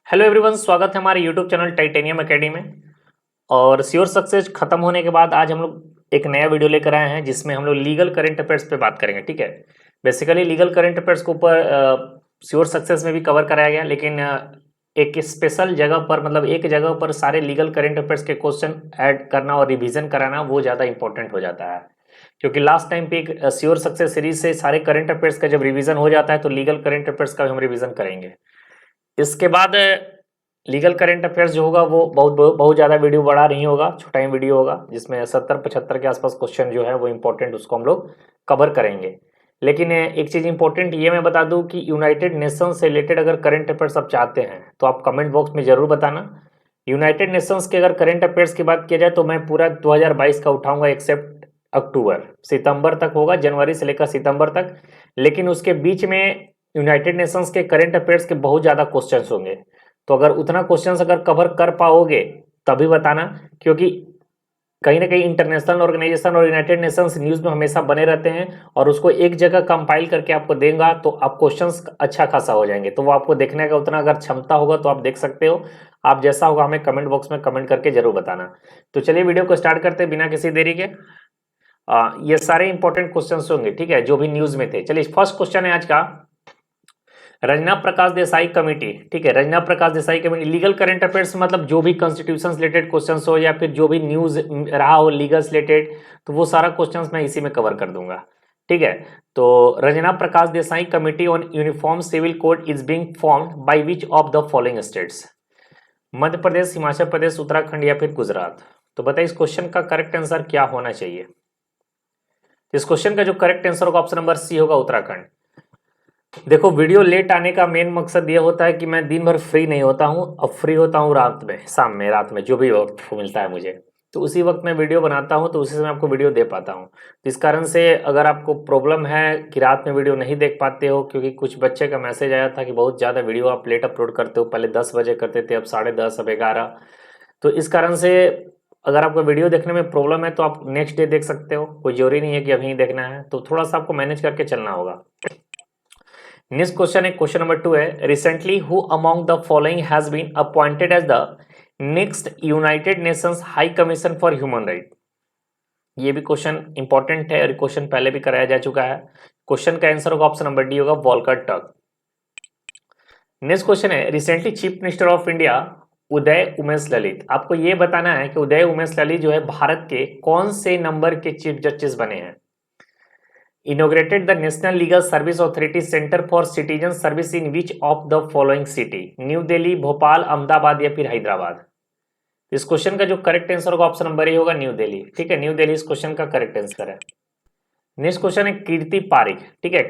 Hello everyone, स्वागत है हमारे यूट्यूब चैनल टाइटेनियम एकेडमी में। और श्योर सक्सेस खत्म होने के बाद आज हम लोग एक नया वीडियो लेकर आए हैं जिसमें हम लोग लीगल करंट अफेयर्स पे बात करेंगे। ठीक है, बेसिकली लीगल करंट अफेयर्स के ऊपर श्योर सक्सेस में भी कवर कराया गया, लेकिन एक स्पेशल जगह पर, मतलब एक जगह पर सारे लीगल करंट अफेयर्स के क्वेश्चन ऐड करना और रिविजन कराना वो ज़्यादा इंपॉर्टेंट हो जाता है। क्योंकि लास्ट टाइम पे एक श्योर सक्सेस सीरीज से सारे करंट अफेयर्स का जब रिवीजन हो जाता है तो लीगल करंट अफेयर्स का भी हम रिवीजन करेंगे। इसके बाद लीगल करंट अफेयर्स जो होगा वो बहुत बहुत ज़्यादा वीडियो बड़ा नहीं होगा, छोटा ही वीडियो होगा जिसमें 70-75 के आसपास क्वेश्चन जो है वो इम्पोर्टेंट उसको हम लोग कवर करेंगे। लेकिन एक चीज़ इंपॉर्टेंट ये मैं बता दूं कि यूनाइटेड नेशंस से रिलेटेड अगर करंट अफेयर्स आप चाहते हैं तो आप कमेंट बॉक्स में ज़रूर बताना। यूनाइटेड नेशंस के अगर करंट अफेयर्स की बात किया जाए तो मैं पूरा 2022 का उठाऊंगा एक्सेप्ट अक्टूबर, सितंबर तक होगा, जनवरी से लेकर सितंबर तक। लेकिन उसके बीच में यूनाइटेड नेशंस के करंट अफेयर्स के बहुत ज़्यादा क्वेश्चंस होंगे, तो अगर उतना क्वेश्चंस अगर कवर कर पाओगे तभी बताना। क्योंकि कहीं ना कहीं इंटरनेशनल ऑर्गेनाइजेशन और यूनाइटेड नेशंस न्यूज़ में हमेशा बने रहते हैं और उसको एक जगह कंपाइल करके आपको देगा तो आप क्वेश्चंस अच्छा खासा हो जाएंगे। तो वो आपको देखने का उतना अगर क्षमता होगा तो आप देख सकते हो। आप जैसा होगा हमें कमेंट बॉक्स में कमेंट करके जरूर बताना। तो चलिए वीडियो को स्टार्ट करते हैं बिना किसी देरी के। ये सारे इंपॉर्टेंट क्वेश्चन होंगे, ठीक है, जो भी न्यूज़ में थे। चलिए फर्स्ट क्वेश्चन है आज का, रजना प्रकाश देसाई कमेटी। ठीक है, Ranjana Prakash Desai committee legal current affairs मतलब जो भी कॉन्स्टिट्यूशन रिलेटेड क्वेश्चंस हो या फिर जो भी न्यूज रहा हो लीगल रिलेटेड, तो वो सारा क्वेश्चंस मैं इसी में कवर कर दूंगा। ठीक है, तो Ranjana Prakash Desai committee on uniform civil code is being formed by which of the following states? Madhya Pradesh, Himachal Pradesh, Uttarakhand या फिर गुजरात। तो बताइए इस क्वेश्चन का करेक्ट आंसर क्या होना चाहिए? इस क्वेश्चन का जो करेक्ट आंसर होगा ऑप्शन नंबर सी होगा, उत्तराखंड। देखो, वीडियो लेट आने का मेन मकसद ये होता है कि मैं दिन भर फ्री नहीं होता हूँ। अब फ्री होता हूँ रात में, शाम में, रात में जो भी वक्त मिलता है मुझे, तो उसी वक्त मैं वीडियो बनाता हूँ, तो उसी से मैं आपको वीडियो दे पाता हूँ। तो इस कारण से अगर आपको प्रॉब्लम है कि रात में वीडियो नहीं देख पाते हो, क्योंकि कुछ बच्चे का मैसेज आया था कि बहुत ज़्यादा वीडियो आप लेट अपलोड करते हो, पहले 10 बजे करते थे, अब 10:30, अब 11। तो इस कारण से अगर आपको वीडियो देखने में प्रॉब्लम है तो आप नेक्स्ट डे देख सकते हो, कोई जरूरी नहीं है कि अभी देखना है। तो थोड़ा सा आपको मैनेज करके चलना होगा। नेक्स्ट क्वेश्चन है, क्वेश्चन नंबर 2 है, recently who among the following has been appointed as the next United Nations High Commission for human right? ये भी क्वेश्चन इंपॉर्टेंट है और क्वेश्चन पहले भी कराया जा चुका है। क्वेश्चन का आंसर होगा ऑप्शन नंबर डी होगा, वॉल्कर टर्क। नेक्स्ट क्वेश्चन है, recently chief minister of India Uday Umesh Lalit, आपको ये बताना है कि उदय उमेश ललित जो है भारत के कौन से नंबर के चीफ जस्टिस बने हैं? Inaugurated the national legal service authority centre for citizen service in which of the following city? New Delhi, Bhopal, Ahmedabad या फिर हैदराबाद? इस क्वेश्चन का जो करेक्ट आंसर होगा ऑप्शन नंबर ए होगा, न्यू दिल्ली। ठीक है, न्यू दिल्ली इस क्वेश्चन का करेक्ट आंसर है। नेक्स्ट क्वेश्चन है, कीर्ति पारिक। ठीक है,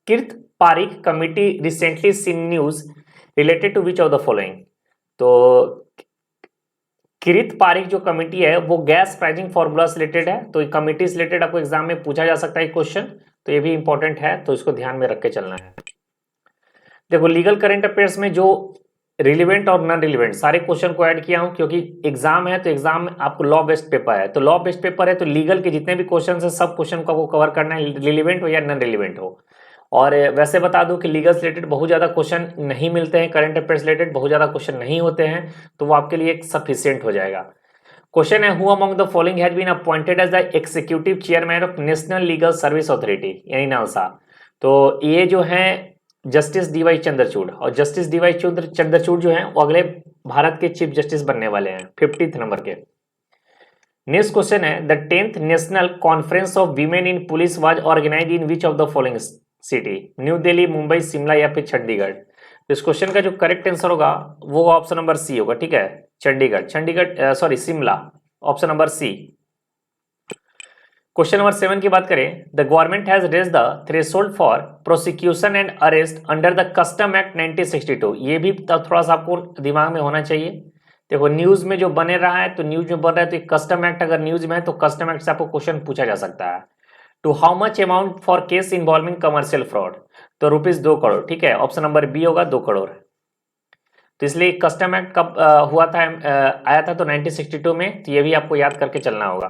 Kirit Parikh committee recently seen news related to which of the following? तो किरित पारिक जो कमेटी है वो गैस प्राइसिंग फॉर्मूला से रिलेटेड है। तो कमिटी से रिलेटेड आपको एग्जाम में पूछा जा सकता है क्वेश्चन, तो ये भी इंपॉर्टेंट है, तो इसको ध्यान में रख के चलना है। देखो, लीगल करंट अफेयर्स में जो रिलेवेंट और नॉन रिलेवेंट सारे क्वेश्चन को ऐड किया हूं, क्योंकि एग्जाम है तो एग्जाम में आपको लॉ बेस्ड पेपर है, तो लॉ बेस्ड पेपर है तो लीगल के जितने भी क्वेश्चन है सब क्वेश्चन को आपको कवर करना है, रिलेवेंट हो या नॉन रिलेवेंट हो। और वैसे बता दूं कि लीगल से रिलेटेड बहुत ज़्यादा क्वेश्चन नहीं मिलते हैं, करंट अफेयर्स रिलेटेड बहुत ज़्यादा क्वेश्चन नहीं होते हैं, तो वो आपके लिए एक सफिशियंट हो जाएगा। क्वेश्चन है, who among the following has been appointed as the executive chairman of national legal service authority, यानी नालसा? तो ये जो है जस्टिस डीवाई चंद्रचूड़, और जस्टिस डीवाई चंद्रचूड़ जो है वो अगले भारत के चीफ जस्टिस बनने वाले हैं, 50th नंबर के। नेक्स्ट क्वेश्चन है, the 10th national conference of women in police was organise in which of the following city? New Delhi, Mumbai, Shimla या फिर चंडीगढ़? इस क्वेश्चन का जो करेक्ट आंसर होगा वो ऑप्शन नंबर सी होगा। ठीक है, Chandigarh, Shimla, option number C. Question number 7 की बात करें, the government has raise the threshold for prosecution and arrest under the custom act 1962। ये भी थोड़ा सा आपको दिमाग में होना चाहिए। देखो, न्यूज में जो बने रहा है तो न्यूज में बन रहा है, तो कस्टम एक्ट अगर न्यूज में है तो कस्टम एक्ट से आपको क्वेश्चन पूछा जा सकता है। To how much amount for case involving commercial fraud? तो ₹2 करोड़। ठीक है, ऑप्शन नंबर बी होगा, 2 करोड़। तो इसलिए कस्टम एक्ट कब हुआ था, आया था तो 1962 में, तो ये भी आपको याद करके चलना होगा।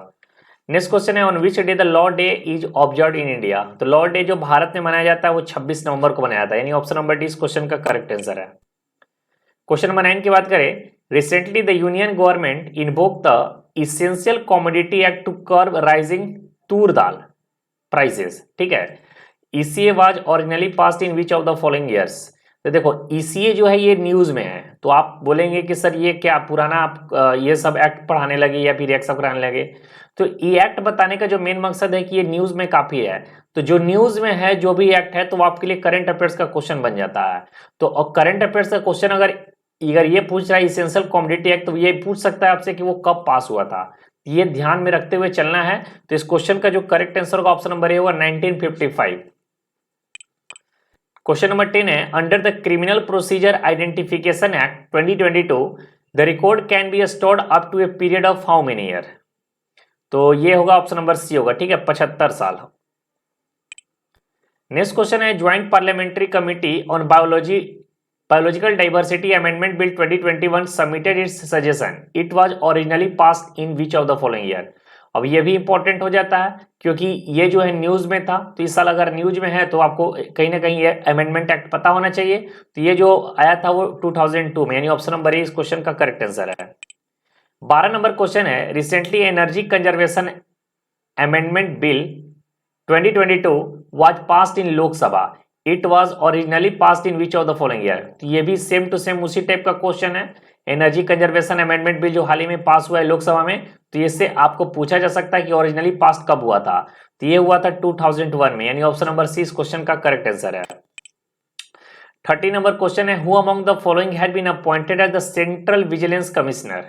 नेक्स्ट क्वेश्चन है on which day the law day is observe in India. तो लॉ डे जो भारत में मनाया जाता है वो 26 नवंबर को मनाया जाता है, यानी ऑप्शन नंबर डी इस क्वेश्चन का करेक्ट आंसर है। क्वेश्चन नंबर 9 की बात करें, recently the union government invoke the essential commodity act to curb rising toor dal prices, ठीक है। ECA was originally passed in which of the following years. तो देखो ईसीए जो है ये न्यूज में है, तो आप बोलेंगे कि सर ये क्या पुराना आप ये सब एक्ट पढ़ाने लगे या फिर एक सब कराने लगे। तो ये एक्ट बताने का जो मेन मकसद है कि ये न्यूज में काफी है, तो जो न्यूज में है जो भी एक्ट है तो वो आपके लिए करंट अफेयर्स का क्वेश्चन बन जाता है। तो करंट अफेयर्स का क्वेश्चन अगर ये पूछ रहा है इसेंशियल कमोडिटी एक्ट, तो ये पूछ सकता है आपसे कि वो कब पास हुआ था, ये ध्यान में रखते हुए चलना है। तो इस क्वेश्चन का जो करेक्ट आंसर होगा ऑप्शन नंबर ए होगा 1955। क्वेश्चन नंबर 10 है, under the criminal procedure identification act 2022 the record can be stored up to a period of how many year. तो ये होगा ऑप्शन नंबर सी होगा, ठीक है, 75 साल। नेक्स्ट क्वेश्चन है, joint parliamentary committee on biological diversity amendment bill 2021 submitted it's suggestion, it was originally passed in which of the following year. अब ये भी इंपॉर्टेंट हो जाता है क्योंकि ये जो है न्यूज में था, तो इस साल अगर न्यूज में है तो आपको कहीं ना कहीं ये अमेंडमेंट एक्ट पता होना चाहिए। तो ये जो आया था वो 2002 में, यानी ऑप्शन नंबर ए इस क्वेश्चन का करेक्ट आंसर है। 12 नंबर क्वेश्चन है, recently energy conservation amendment bill 2022 was passed in Lok Sabha, it was originally passed in which of the following year. तो ये भी सेम टू सेम उसी टाइप का क्वेश्चन है। एनर्जी कंजर्वेशन अमेंडमेंट बिल जो हाल ही में पास हुआ है लोकसभा में, तो इससे आपको पूछा जा सकता है कि ओरिजिनली पास कब हुआ था। तो ये हुआ था 2001 में, यानी ऑप्शन नंबर सी इस क्वेश्चन का करेक्ट आंसर है। 30 नंबर क्वेश्चन है, who among the following had been appointed as the central vigilance commissioner.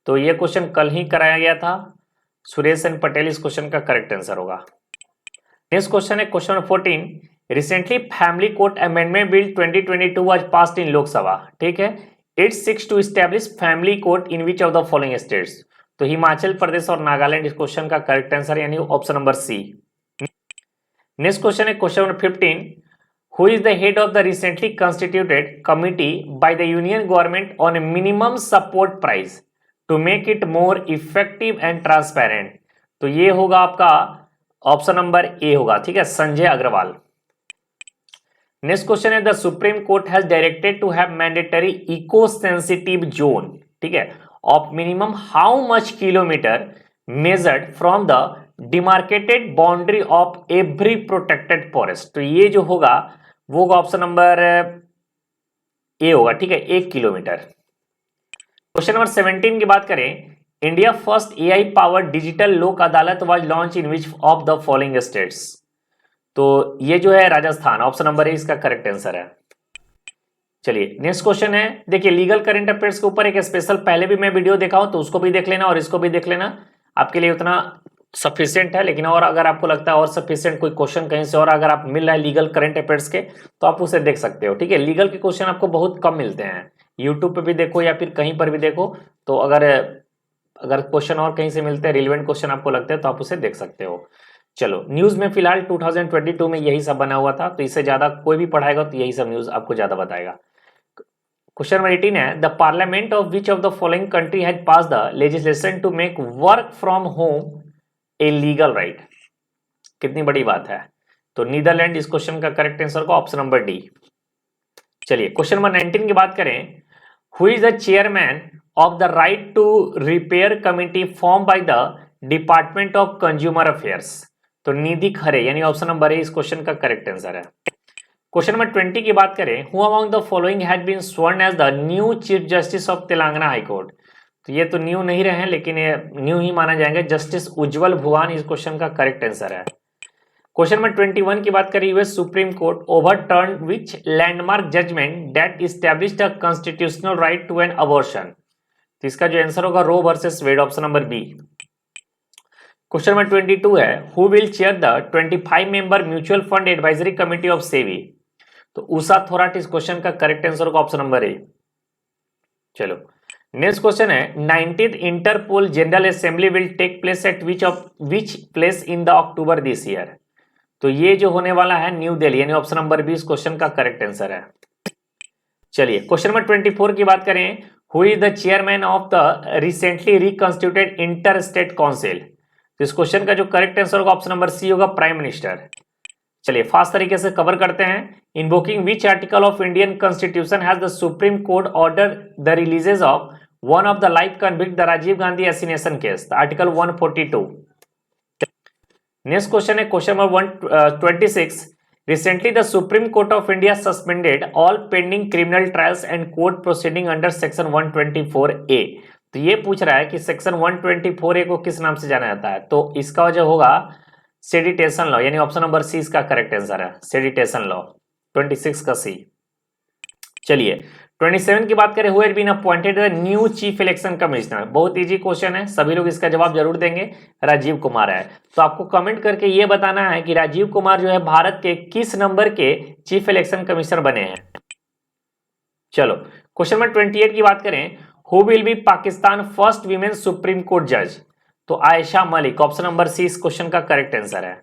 तो ये क्वेश्चन कल ही कराया गया था, सुरेश एन पटेल इस क्वेश्चन का करेक्ट आंसर होगा। नेक्स्ट क्वेश्चन है question number 14, recently family court amendment bill 2022 was passed in Lok Sabha, ठीक है। It seeks to establish family court in which of the following states. तो हिमाचल प्रदेश और नागालैंड इस क्वेश्चन का करेक्ट आंसर यानी option number C. Next question है question number 15, who is the head of the recently constituted committee by the union government on minimum support price to make it more effective and transparent. तो ये होगा आपका option number A होगा, ठीक है, Sanjay Agrawal. Next question है, the supreme court has directed to have mandatory eco sensitive zone, ठीक है, of minimum how much kilometre measured from the demarcated boundary of every protected forest. तो ये जो होगा वो होगा ऑप्शन नंबर ए होगा, ठीक है, 1 किलोमीटर। क्वेश्चन नंबर 17 की बात करें, India first AI powered digital लोक अदालत was launch in which of the following states. तो ये जो है राजस्थान, ऑप्शन नंबर ए इसका करेक्ट आंसर है। चलिए नेक्स्ट क्वेश्चन है, देखिए लीगल करंट अफेयर्स के ऊपर एक स्पेशल पहले भी मैं वीडियो देखा हूं, तो उसको भी देख लेना और इसको भी देख लेना, आपके लिए उतना सफिशिएंट है। लेकिन और अगर आपको लगता है और सफिशिएंट कोई क्वेश्चन कहीं से और अगर आप मिल रहा है लीगल करंट अफेयर्स के, तो आप उसे देख सकते हो, ठीक है। लीगल के क्वेश्चन आपको बहुत कम मिलते हैं, यूट्यूब पे भी देखो या फिर कहीं पर भी देखो, तो अगर क्वेश्चन और कहीं से मिलते हैं रिलेवेंट क्वेश्चन आपको लगते हैं तो आप उसे देख सकते हो। चलो न्यूज में फिलहाल 2022 में यही सब बना हुआ था, तो इससे ज्यादा कोई भी पढ़ाएगा तो यही सब न्यूज आपको ज्यादा बताएगा। क्वेश्चन नंबर 18 है, the parliament of which of the following country has pass the legislation to make work from home a legal right. कितनी बड़ी बात है, तो नीदरलैंड इस क्वेश्चन का करेक्ट आंसर को ऑप्शन नंबर डी। चलिए क्वेश्चन नंबर 19 की बात करें, who is the chairman of the right to repair committee form by the department of consumer affairs. तो निधि खरे यानी ऑप्शन नंबर ए इस क्वेश्चन का करेक्ट आंसर है। क्वेश्चन नंबर 20 की बात करें, who among the following had been sworn as the new chief justice of Telangana high court. तो ये तो न्यू नहीं रहे हैं लेकिन ये न्यू ही माना जाएंगे, जस्टिस उज्जवल भुवान इस क्वेश्चन का करेक्ट आंसर है। क्वेश्चन नंबर 21 की बात करें, US supreme court overturn which landmark judgment that established a constitutional right to an abortion. तो इसका जो आंसर होगा Roe versus Wade, option number B. Question number 22 है, who will chair the 25 member mutual fund advisory committee of SEBI. तो उषा थोराट इस question का correct answer होगा option number A. चलो नेक्स्ट क्वेश्चन है, 19th Interpol general assembly will take place at which place in the October this year. तो ये जो होने वाला है न्यू दिल्ली, यानी ऑप्शन नंबर बी इस क्वेश्चन का करेक्ट आंसर है। चलिए क्वेश्चन नंबर 24 की बात करें, who is the chairman of the recently reconstituted inter state council. तो इस क्वेश्चन का जो करेक्ट आंसर होगा ऑप्शन नंबर सी होगा, प्राइम मिनिस्टर। चलिए फास्ट तरीके से कवर करते हैं। Invoking which article of Indian constitution has the supreme court order the releases of one of the life convict the Rajiv Gandhi assassination case, article 142। Next question है question number 126। Recently the supreme court of India suspended all pending criminal trials and court proceeding under section 124A। तो ये पूछ रहा है कि section 124A को किस नाम से जाना जाता है, तो इसका वजह होगा सेडिटेशन लॉ, यानी ऑप्शन नंबर सी इसका करेक्ट आंसर है, सेडिटेशन लॉ 26 का सी। चलिए 27 की बात करें, who had been appointed the new chief election commissioner. बहुत इजी क्वेश्चन है, सभी लोग इसका जवाब जरूर देंगे, राजीव कुमार है। तो आपको कमेंट करके ये बताना है कि राजीव कुमार जो है भारत के किस नंबर के चीफ इलेक्शन कमिश्नर बने हैं। चलो क्वेश्चन नंबर 28 की बात करें, who will be Pakistan first women supreme court जज। तो Ayesha Malik, option number C इस क्वेश्चन का करेक्ट आंसर है।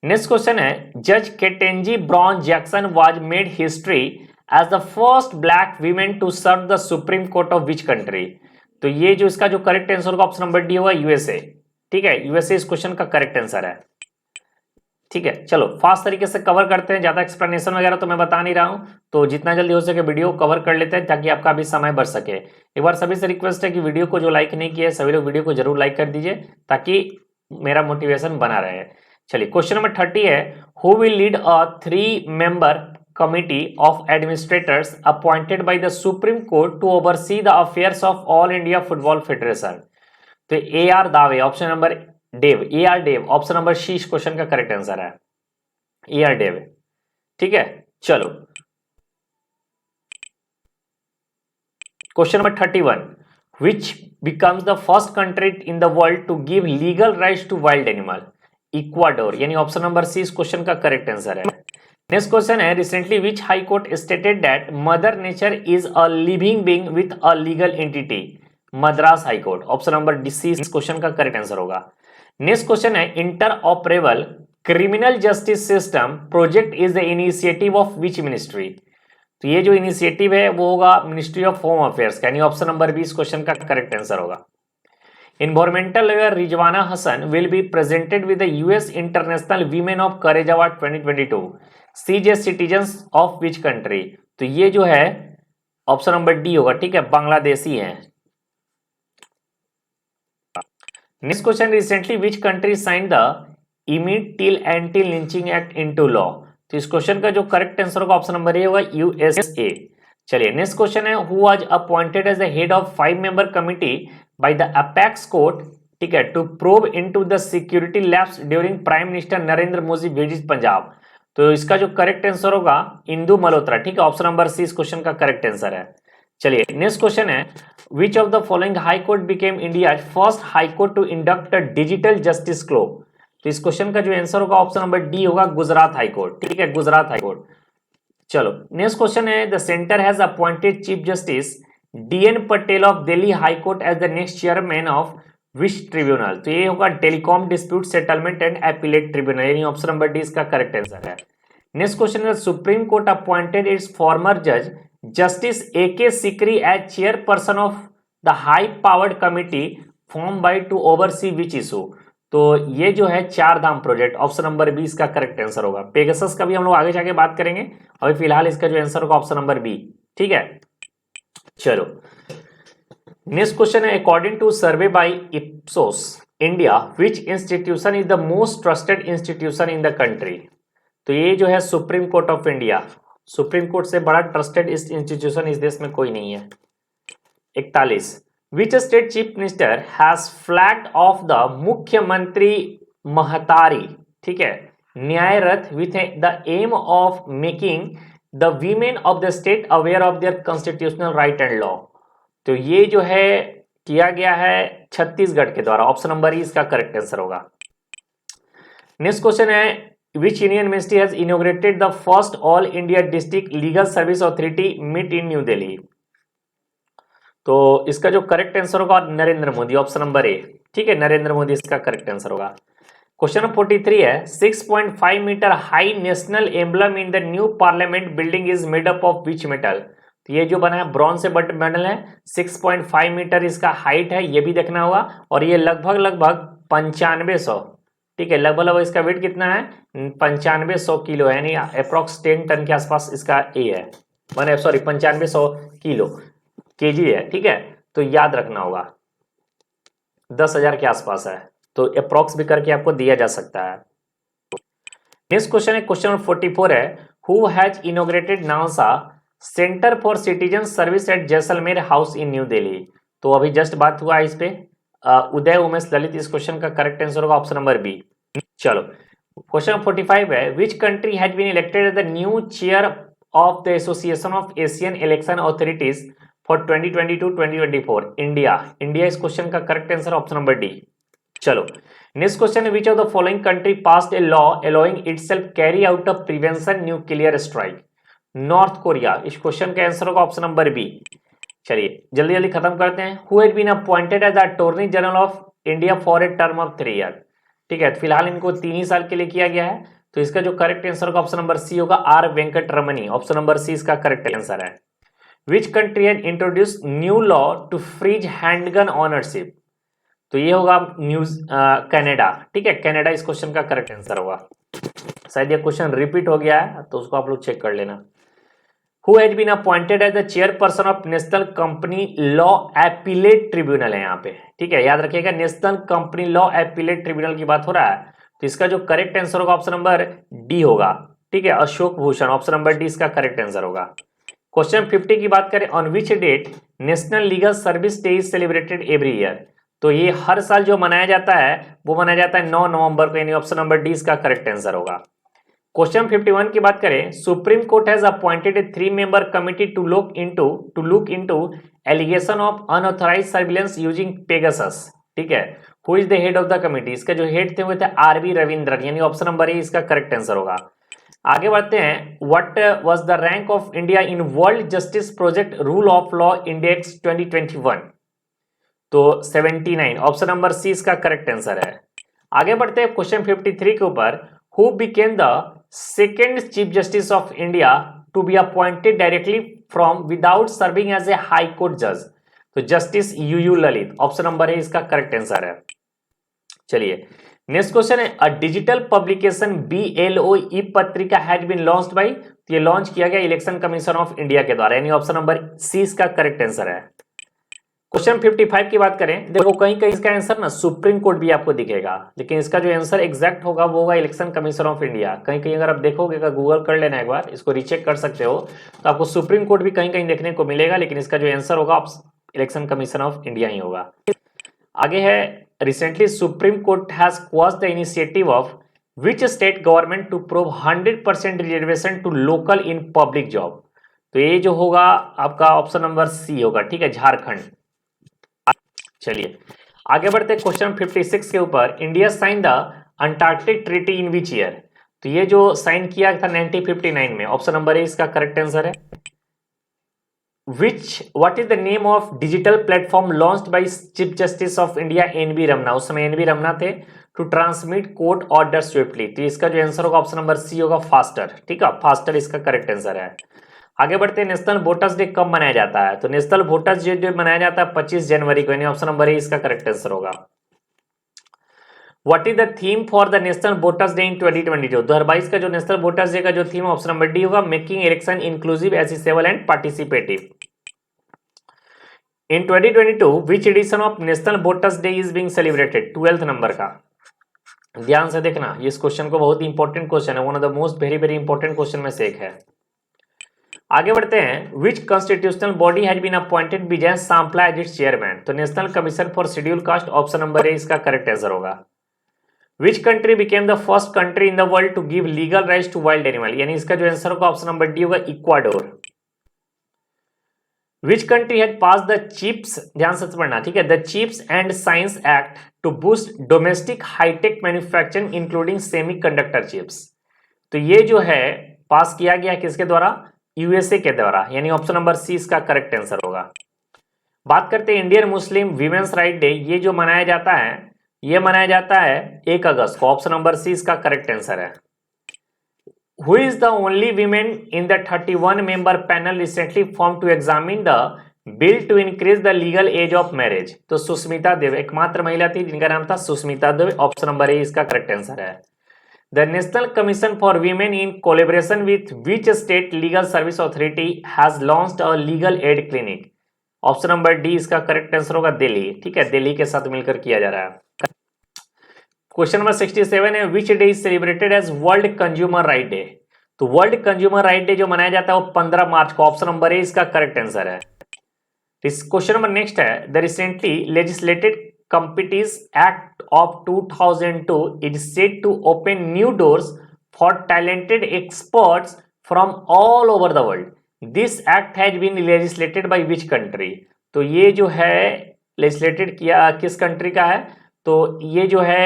नेक्स्ट क्वेश्चन है, जज Ketanji Brown Jackson was made history as the first black women to serve the supreme court of which country. तो ये जो इसका जो करेक्ट आंसर होगा ऑप्शन नंबर डी होगा, यूएसए। ठीक है, यूएसए इस क्वेश्चन का करेक्ट आंसर है। ठीक है, चलो फास्ट तरीके से कवर करते हैं, ज्यादा एक्सप्लेनेशन वगैरह तो मैं बता नहीं रहा हूं, तो जितना जल्दी हो सके वीडियो कवर कर लेते हैं ताकि आपका भी समय बढ़ सके। एक बार सभी से रिक्वेस्ट है कि वीडियो को जो लाइक नहीं किया है सभी लोग वीडियो को जरूर लाइक कर दीजिए ताकि मेरा मोटिवेशन बना रहे। चलिए क्वेश्चन नंबर 30 है, who will lead a 3 member committee of administrators appointed by the supreme court to oversee the affairs of All India Football Federation. तो AR Dave, option number Dave, AR Dave, option number C इस question का correct answer है, AR Dave. ठीक है, चलो question number 31, which becomes the first country in the world to give legal rights to wild animal। Ecuador, यानी option number C इस question का correct answer है। नेक्स्ट क्वेश्चन है, recently which high court stated that mother nature is a living being with a legal entity. Madras high court, option number D C इस question का correct answer होगा। Next question है, inter operable criminal justice system project is the initiative of which ministry. तो ये जो initiative है वो होगा मिनिस्ट्री ऑफ होम अफेयर्स का, यानी ऑप्शन नंबर बी इस क्वेश्चन का करेक्ट आंसर होगा। Environmental lawyer Rizwana Hassan will be presented with the US International Women of Courage Award 2022. She is citizens of which country? तो ये जो है option number D होगा। ठीक है, बांग्लादेशी है। Next question, recently which country sign the Emmett Till anti lynching act into law. तो इस क्वेश्चन का जो करेक्ट आंसर होगा ऑप्शन नंबर ए होगा, USA। चलिए नेक्स्ट क्वेश्चन है, who was appointed as the head of 5 member committee by the apex court, ठीक है, to probe into the security lapse during prime minister Narendra Modi visit Punjab. तो इसका जो correct answer होगा इंदु मल्होत्रा। ठीक है, ऑप्शन नंबर सी इस क्वेश्चन का करेक्ट आंसर है। चलिए नेक्स्ट क्वेश्चन है, which of the following high court became India first high court to induct digital justice club. तो इस क्वेश्चन का जो आंसर होगा ऑप्शन नंबर डी होगा, गुजरात हाई कोर्ट। ठीक है, गुजरात हाई कोर्ट। चलो नेक्स्ट क्वेश्चन है, the centre has appointed chief justice DN Patel of Delhi high court as the next chairman of which tribunal. तो ये होगा telecom dispute settlement and appellate tribunal, यानी option number D इसका correct answer है। Next question है, supreme court appointed its former जज justice AK Sikri as chairperson of the high powered committee form by to oversee which issue. तो ये जो है 4 धाम project, option number B इसका correct answer होगा। पेगासस का भी हम लोग आगे जाके बात करेंगे, अभी फिलहाल इसका जो आंसर होगा ऑप्शन नंबर बी। ठीक है, चलो नेक्स्ट क्वेश्चन है, according to survey by Ipsos India which institution is the most trusted institution in the country. तो ये जो है supreme court of India, supreme court से बड़ा ट्रस्टेड इंस्टीट्यूशन इस देश में कोई नहीं है। 41, which state chief minister has flagged off the Mukhyamantri Mahtari, ठीक है, Nyay Rath with the aim of making the women of the state aware of their constitutional right and law. तो ये जो है किया गया है छत्तीसगढ़ के द्वारा, ऑप्शन नंबर ई इसका करेक्ट आंसर होगा। नेक्स्ट क्वेश्चन है, which union ministry has inaugurated the first all India district legal service authority meet in new Delhi. तो इसका जो करेक्ट आंसर होगा Narendra Modi, option number A. ठीक है, नरेंद्र मोदी इसका करेक्ट आंसर होगा। क्वेश्चन नंबर 43 है, 6.5 metre high national emblem in the new parliament building is made up of which metal. तो ये जो बना है ब्रॉन्ज से बंडल है, 6.5 मीटर इसका हाइट है, ये भी देखना होगा। और ये लगभग 9500, ठीक है, लगभग इसका वेट कितना है, 9500 किलो है, यानी अप्रोक्स 10 टन के आसपास इसका ये है, मैंने सॉरी 9500 किलो केजी है, ठीक है। तो याद रखना होगा 10,000 के आसपास है, तो अप्रोक्स भी करके आपको दिया जा सकता है। नेक्स्ट क्वेश्चन है, क्वेश्चन नंबर 44 है, who has inaugurated NALSA centre for citizen service eight Jaisalmer house in new Delhi. तो अभी जस्ट बात हुआ है इस पे, उदय उमेश ललित, इस क्वेश्चन का करेक्ट आंसर होगा ऑप्शन नंबर बी। चलो क्वेश्चन 45 है, which country has been elected as the new chair of the association of Asian election authorities for 2022-2024? India. India इस क्वेश्चन का correct answer option number D. चलो next question है, which of the following country passed a law allowing itself carry out of prevention nuclear strike? North Korea. इस question का answer होगा option number B. चलिए जल्दी जल्दी खत्म करते हैं। Who has been appointed as the attorney general of India for a term of 3 year? ठीक है, फिलहाल इनको 3 ही साल के लिए किया गया है, तो इसका जो करेक्ट आंसर होगा ऑप्शन नंबर सी होगा, R Venkat Ramani. Option number C इसका करेक्ट आंसर है। Which country has introduce new law to freeze handgun ownership? तो ये होगा कनाडा, ठीक है, कनाडा इस क्वेश्चन का करेक्ट आंसर होगा। शायद ये क्वेश्चन रिपीट हो गया है, तो उसको आप लोग चेक कर लेना। Who has been appointed as the chairperson of national company law appellate tribunal है यहाँ पे, ठीक है, याद रखिएगा national company law appellate tribunal की बात हो रहा है, तो इसका जो करेक्ट आंसर होगा ऑप्शन नंबर डी होगा, ठीक है, Ashok Bhushan. Option number D इसका करेक्ट आंसर होगा। क्वेश्चन 50 की बात करें, on which date national legal service day is celebrated every year? तो ये हर साल जो मनाया जाता है वो मनाया जाता है 9 नवंबर को, यानी ऑप्शन नंबर डी इसका करेक्ट आंसर होगा। क्वेश्चन 51 की बात करें, supreme court has appointed a 3-member committee to look into allegation of unauthorised surveillance using Pegasus, ठीक है, who is the head of the committee? इसका जो हेड थे वो थे आर.वी. रविंद्रन, यानी ऑप्शन नंबर ए इसका करेक्ट आंसर होगा। आगे बढ़ते हैं, what was the rank of India in world justice project rule of law index 2021? तो 79, ऑप्शन नंबर सी इसका करेक्ट आंसर है। आगे बढ़ते हैं क्वेश्चन 53 के ऊपर, who became the second chief justice of India to be appointed directly from without serving as a high court जज? तो justice U Lalit. Option number A इसका करेक्ट आंसर है। चलिए नेक्स्ट क्वेश्चन है, a digital publication BLO e पत्रिका has been launched by? तो ये launch किया गया इलेक्शन कमीशन ऑफ इंडिया के द्वारा, यानी ऑप्शन नंबर सी इसका करेक्ट आंसर है। क्वेश्चन 55 की बात करें, देखो कहीं कहीं इसका आंसर ना सुप्रीम कोर्ट भी आपको दिखेगा, लेकिन इसका जो आंसर एग्जैक्ट होगा वो होगा इलेक्शन कमीशन ऑफ इंडिया। कहीं कहीं अगर आप देखोगे, अगर गूगल कर लेना एक बार, इसको रीचेक कर सकते हो, तो आपको सुप्रीम कोर्ट भी कहीं कहीं देखने को मिलेगा, लेकिन इसका जो आंसर होगा इलेक्शन कमीशन ऑफ इंडिया ही होगा। आगे है, recently supreme court has quashed the initiative of which state government to prove 100% reservation to local in public job? तो ये जो होगा आपका ऑप्शन नंबर सी होगा, ठीक है, झारखंड। चलिए आगे बढ़ते हैं क्वेश्चन 56 के ऊपर, India sign the Antarctic treaty in which year? तो ये जो साइन किया था 1959 में, ऑप्शन नंबर ए इसका करेक्ट आंसर है। What is the name of digital platform launched by chief justice of India NV Ramana? उस समय NV रमना थे, to transmit court order swiftly. तो इसका जो आंसर होगा ऑप्शन नंबर सी होगा, फास्टर, ठीक है, फास्टर इसका करेक्ट आंसर है। आगे बढ़ते हैं, नेशनल वोटर्स डे कब मनाया जाता है? तो नेशनल वोटर्स डे जो मनाया जाता है 25 जनवरी को, यानी ऑप्शन नंबर ए इसका करेक्ट आंसर होगा। What is the theme for the national voters day in 2022? 2022 का जो नेशनल वोटर्स डे का जो थीम, ऑप्शन नंबर डी होगा, making election inclusive, accessible and participative. In 2022 which edition of national voters day is being celebrated? 12th number का। ध्यान से देखना, इस क्वेश्चन को बहुत इंपॉर्टेंट क्वेश्चन है, one of the most very important question में से एक है। आगे बढ़ते हैं, which constitutional body has been appointed Vijay Sampla as its chairman? तो national commission for schedule caste, option number A इसका करेक्ट आंसर होगा। Which country became the first country in the world to give legal rights to wild animal? यानी इसका जो answer होगा option number D होगा, Ecuador. Which country has pass the chips, ध्यान से पढ़ना, ठीक है, the chips and science act to boost domestic high tech manufacturing including semiconductor chips? तो ये जो है पास किया गया किसके द्वारा? USA के द्वारा, यानी ऑप्शन नंबर सी इसका करेक्ट आंसर होगा। बात करते हैं Indian Muslim women's right day, ये जो मनाया जाता है, ये मनाया जाता है 1 अगस्त को, ऑप्शन नंबर सी इसका करेक्ट आंसर है। Who is the only woman in the 31 member panel recently formed to examine the bill to increase the legal age of marriage? तो सुष्मिता देव एकमात्र महिला थी जिनका नाम था Sushmita Dev. Option number A इसका करेक्ट आंसर है। The National Commission for Women in collaboration with which state legal service authority has launched a legal aid clinic? Option number D इसका करेक्ट आंसर होगा दिल्ली। ठीक है, दिल्ली के साथ मिलकर किया जा रहा है। क्वेश्चन नंबर 67 है which day is celebrated as world consumer right day? तो वर्ल्ड कंज्यूमर राइट डे जो मनाया जाता है वो 15 मार्च को। ऑप्शन नंबर ए इसका करेक्ट आंसर है। क्वेश्चन नंबर नेक्स्ट है the recently legislated Companies Act of 2002 is said to open new doors for talented experts from all over the world. This act has been legislated by which country? तो ये जो है legislated किया किस country का है? तो ये जो है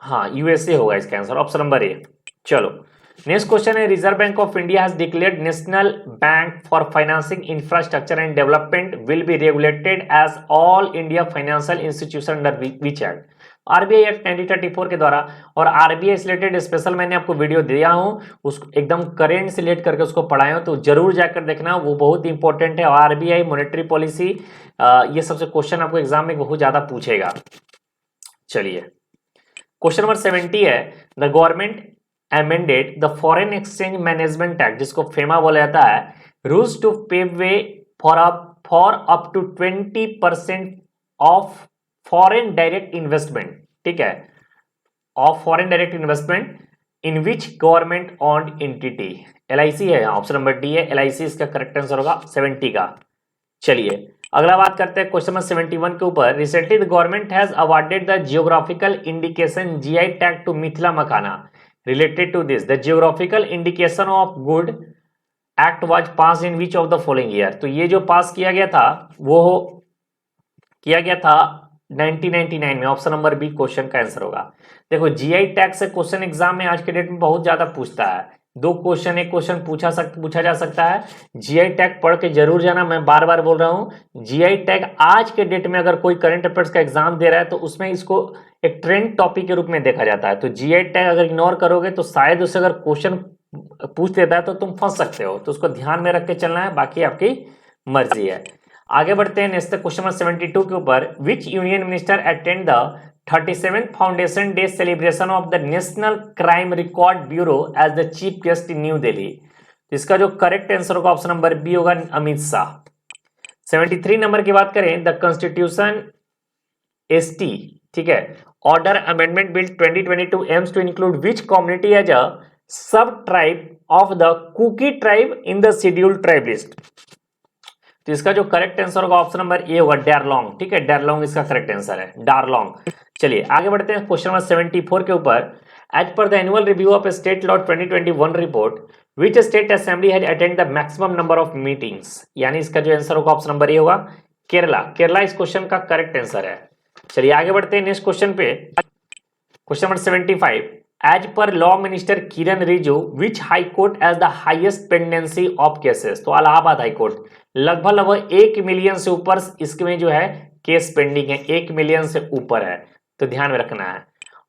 हाँ यूएसए होगा इसका आंसर। Option number A. चलो नेक्स्ट क्वेश्चन है reserve bank of India has declared national bank for financing infrastructure and development will be regulated as all India financial institution under which act? RBI act 1934 के द्वारा। और RBI से related special मैंने आपको video दिया हूं, उसको एकदम करेंट से रिलेट करके उसको पढ़ाया हूं, तो जरूर जाकर देखना, वो बहुत इंपॉर्टेंट है। आरबीआई मॉनेटरी पॉलिसी ये सबसे क्वेश्चन आपको एग्जाम में बहुत ज्यादा पूछेगा। चलिए क्वेश्चन नंबर 70 है the government amended the foreign exchange management act जिसको फेमा बोला जाता है rules to pave way for up to 20% of foreign direct investment। ठीक है, of foreign direct investment in which government owned entity? LIC है, option number D है LIC इसका correct answer होगा 70 का। चलिए अगला बात करते हैं क्वेश्चन नंबर 71 के ऊपर। Recently the government has awarded the geographical indication GI tag to Mithila makhana. Related to this, the geographical indication of good act was passed in which of the following year? तो ये जो पास किया गया था वो किया गया था 1999 में। ऑप्शन नंबर बी क्वेश्चन का आंसर होगा। देखो जीआई टैग से क्वेश्चन एग्जाम में आज के डेट में बहुत ज्यादा पूछता है। दो क्वेश्चन एक क्वेश्चन पूछा जा सकता है। जीआई टैग पढ़ के जरूर जाना, मैं बार बार बोल रहा हूँ। जीआई टैग आज के डेट में अगर कोई करंट अफेयर्स का एग्जाम दे रहा है तो उसमें इसको एक ट्रेंड टॉपिक के रूप में देखा जाता है। तो जीआई टैग अगर इग्नोर करोगे तो शायद उससे अगर क्वेश्चन पूछ देता है तो तुम फंस सकते हो, तो उसको ध्यान में रख के चलना है, बाकी आपकी मर्जी है। आगे बढ़ते हैं नेक्स्ट क्वेश्चन नंबर 72 के ऊपर। Which union minister attend the 37th foundation day celebration of the national crime record bureau as the chief guest in new Delhi? तो इसका जो करेक्ट आंसर होगा ऑप्शन नंबर बी होगा अमित शाह। 73 नंबर की बात करें द कॉन्स्टिट्यूशन ST, ठीक है, order amendment bill 2022 aims to include which community as a sub tribe of the Kuki tribe in the scheduled tribe list? तो इसका जो करेक्ट आंसर होगा ऑप्शन नंबर ए होगा डारलोंग। ठीक है, डारलोंग इसका करेक्ट आंसर है, डारलोंग। चलिए आगे बढ़ते हैं क्वेश्चन नंबर 74 के ऊपर। As per the annual review of state law 2021 report which state assembly has attend the maximum number of meetings? यानी इसका जो आंसर होगा ऑप्शन नंबर ए होगा केरला। केरला इस क्वेश्चन का करेक्ट आंसर है। चलिए आगे बढ़ते हैं नेक्स्ट क्वेश्चन पे। Question number 75 as per law minister Kiren Rijiju which high court as the highest pendency of cases? तो इलाहाबाद हाई कोर्ट। लगभग 1 मिलियन से ऊपर इसमें जो है केस पेंडिंग है, 1 मिलियन से ऊपर है, तो ध्यान में रखना है।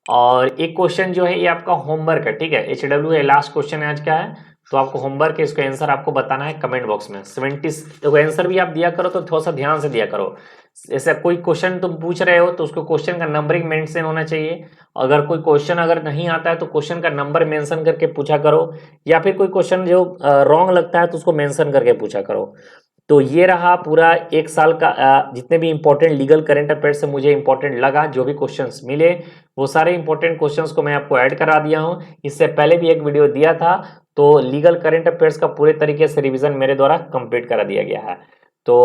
और एक क्वेश्चन जो है ये आपका होमवर्क है, ठीक है, HW है, लास्ट क्वेश्चन आज का है, तो आपको होमवर्क है, इसको आंसर आपको बताना है कमेंट बॉक्स में। 70 देखो आंसर भी आप दिया करो तो थोड़ा सा ध्यान से दिया करो। जैसे कोई क्वेश्चन तुम पूछ रहे हो तो उसको क्वेश्चन का नंबरिंग मेंशन होना चाहिए। अगर कोई क्वेश्चन अगर नहीं आता है तो क्वेश्चन का नंबर मेंशन करके पूछा करो, या फिर कोई क्वेश्चन जो रॉन्ग लगता है तो उसको मेंशन करके पूछा करो। तो ये रहा पूरा 1 साल का जितने भी इंपॉर्टेंट लीगल करंट अफेयर्स से मुझे इंपॉर्टेंट लगा, जो भी क्वेश्चंस मिले वो सारे इंपॉर्टेंट क्वेश्चंस को मैं आपको ऐड करा दिया हूं। इससे पहले भी एक वीडियो दिया था, तो लीगल करंट अफेयर्स का पूरे तरीके से रिवीजन मेरे द्वारा कंप्लीट करा दिया गया है। तो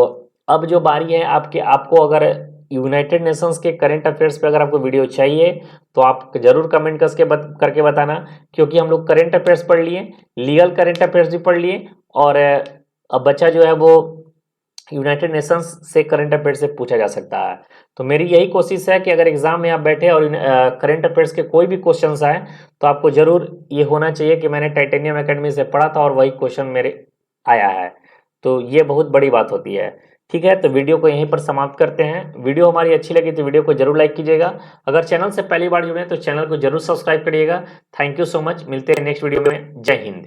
अब जो बारी है आपको अगर यूनाइटेड नेशंस के करंट अफेयर्स पे अगर आपको वीडियो चाहिए तो आप जरूर कमेंट करके बताना, क्योंकि हम लोग करंट अफेयर्स पढ़ लिए, लीगल करंट अफेयर्स भी पढ़ लिए, और अब बच्चा जो है वो यूनाइटेड नेशंस से करंट अफेयर्स से पूछा जा सकता है। तो मेरी यही कोशिश है कि अगर एग्जाम में आप बैठे और करंट अफेयर्स के कोई भी क्वेश्चंस आए तो आपको जरूर ये होना चाहिए कि मैंने टाइटेनियम एकेडमी से पढ़ा था और वही क्वेश्चन मेरे आया है, तो ये बहुत बड़ी बात होती है। ठीक है, तो वीडियो को यहीं पर समाप्त करते हैं। वीडियो हमारी अच्छी लगी तो वीडियो को जरूर लाइक कीजिएगा। अगर चैनल से पहली बार जुड़े हैं तो चैनल को जरूर सब्सक्राइब करिएगा। Thank you so much. मिलते हैं नेक्स्ट वीडियो में। जय हिंद।